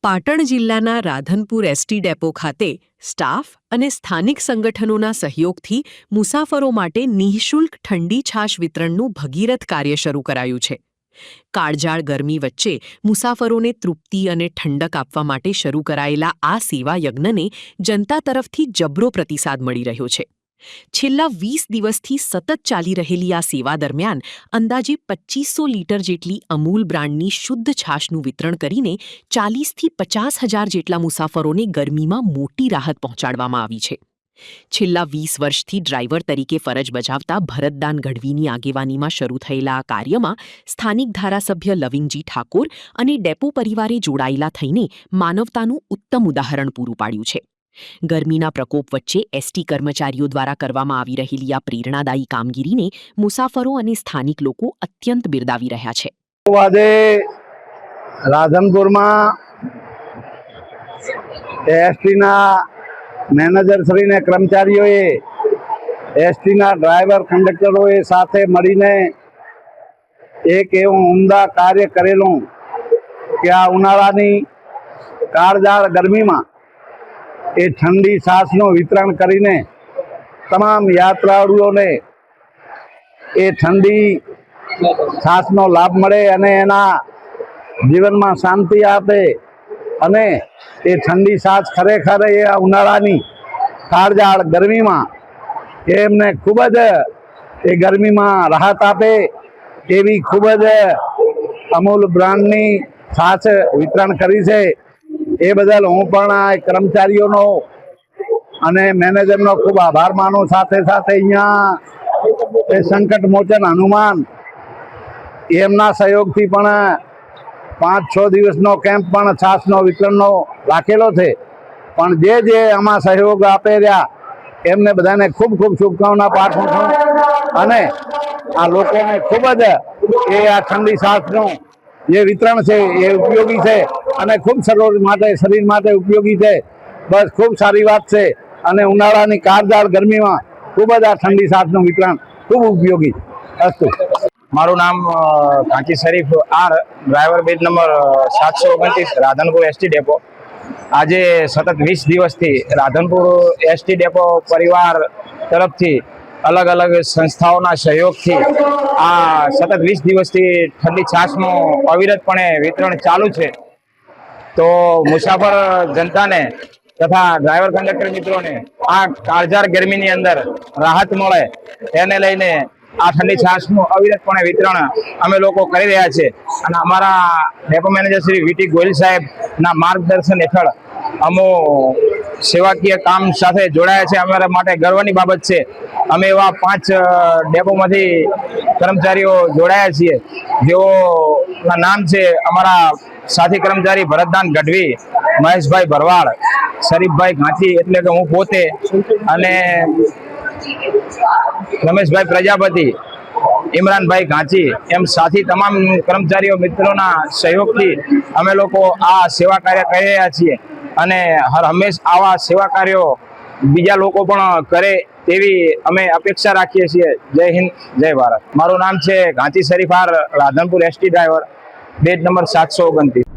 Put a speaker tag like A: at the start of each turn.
A: પાટણ જિલ્લાના Radhanpur ST depot ખાતે staff અને સ્થાનિક સંગઠનોના સહયોગથી મુસાફરો માટે નિઃશુલ્ક ઠંડી છાશ વિતરણનું ભગીરથ કાર્ય શરૂ કરાયું છે। કાળઝાળ ગરમી વચ્ચે મુસાફરોને તૃપ્તિ અને ઠંડક આપવા માટે શરૂ કરાયેલા આ સેવા યજ્ઞને જનતા તરફથી જબરો પ્રતિસાદ મળી રહ્યો છે। છેલ્લા 20 દિવસથી સતત ચાલી રહેલી આ સેવા દરમિયાન અંદાજે 2500 લીટર જેટલી અમૂલ બ્રાન્ડની શુદ્ધ છાશનું વિતરણ કરીને 40થી 50 હજાર જેટલા મુસાફરોને ગરમીમાં મોટી રાહત પહોંચાડવામાં આવી છે। છેલ્લા 20 વર્ષથી ડ્રાઈવર તરીકે ફરજ બજાવતા ભરતદાન ગઢવીની આગેવાનીમાં શરૂ થયેલા આ કાર્યમાં સ્થાનિક ધારાસભ્ય લવિંગજી ઠાકોર અને ડેપો પરિવારે જોડાયેલા થઈને માનવતાનું ઉત્તમ ઉદાહરણ પૂરું પાડ્યું છે। ગરમીના પ્રકોપ વચ્ચે એસટી કર્મચારીઓ દ્વારા કરવામાં આવી રહેલી આ પ્રેરણાદાયી કામગીરીને મુસાફરો અને સ્થાનિક લોકો અત્યંત બિરદાવી રહ્યા છે।
B: આજે રાધનપુરમાં એસટીના મેનેજર શ્રીને કર્મચારીઓએ એસટીના ડ્રાઈવર કંડક્ટરોએ સાથે મળીને એક એવું ઉમદા કાર્ય કરેલું કે આ ઉનાળાની કાળઝાળ ગરમીમાં એ ઠંડી છાશનું વિતરણ કરીને તમામ યાત્રાળુઓને એ ઠંડી છાશનો લાભ મળે અને એના જીવનમાં શાંતિ આપે અને એ ઠંડી છાશ ખરેખર એ ઉનાળાની કાળઝાળ ગરમીમાં એમને ખૂબ જ એ ગરમીમાં રાહત આપે એવી ખૂબ જ અમૂલ બ્રાન્ડની છાશ વિતરણ કરી છે। એ બદલ હું પણ આ કર્મચારીઓનો અને મેનેજરનો ખૂબ આભાર માનું। સાથે સાથે અહીંયા એ સંકટ મોચન હનુમાન એમના સહયોગથી પણ 5-6 દિવસનો કેમ્પ પણ છાશનો વિતરણનો રાખેલો છે। પણ જે આમાં સહયોગ આપે રહ્યા એમને બધાને ખૂબ ખૂબ શુભકામના પાઠવું છું અને આ લોકોને ખૂબ જ એ આ ઠંડી છાશનું જે વિતરણ છે એ ઉપયોગી છે અને ખૂબ શરીર માટે ઉપયોગી છે। બસ ખૂબ સારી વાત છે અને ઉનાળાની કાળઝાળ ગરમીમાં ખૂબ જ આ ઠંડી છાશનું વિતરણ ખૂબ ઉપયોગી અસ્તુ।
C: મારું નામ Ghanchi Sharif R, driver badge number 729 Radhanpur ST depot. આજે સતત 20 દિવસથી રાધનપુર એસટી ડેપો પરિવાર તરફથી અલગ અલગ સંસ્થાઓના સહયોગથી આ સતત 20 દિવસથી ઠંડી છાશનું અવિરતપણે વિતરણ ચાલુ છે। તો મુસાફર જનતાને તથા ડ્રાઈવર કંડક્ટર મિત્રોને આ કાળઝાળ ગરમીની અંદર રાહત મળે એને લઈને આ ઠંડી છાશનું અવિરતપણે વિતરણ અમે લોકો કરી રહ્યા છે અને અમારા ડેપો મેનેજર શ્રી વીટી ગોયલ સાહેબના માર્ગદર્શન હેઠળ અમો સેવાકીય કામ સાથે જોડાયા છે। અમારા માટે ગર્વની બાબત છે। અમે એવા 5 ડેપોમાંથી કર્મચારીઓ જોડાયા છીએ જેઓના નામ છે અમારા સાથી કર્મચારી ભરતદાન ગઢવી, મહેશભાઈ ભરવાડ, શરીફભાઈ ઘાંચી એટલે કે હું પોતે અને રમેશભાઈ પ્રજાપતિ, ઇમરાનભાઈ ઘાંચી એમ સાથી તમામ કર્મચારીઓ મિત્રોના સહયોગથી અમે લોકો આ સેવા કાર્ય કરી રહ્યા છીએ અને હર હંમેશ આવા સેવા કાર્યો બીજા લોકો પણ કરે તેવી અમે અપેક્ષા રાખીએ છીએ। જય હિન્દ, જય ભારત। મારું નામ છે Ghanchi Sharif R, Radhanpur ST driver, badge number 729।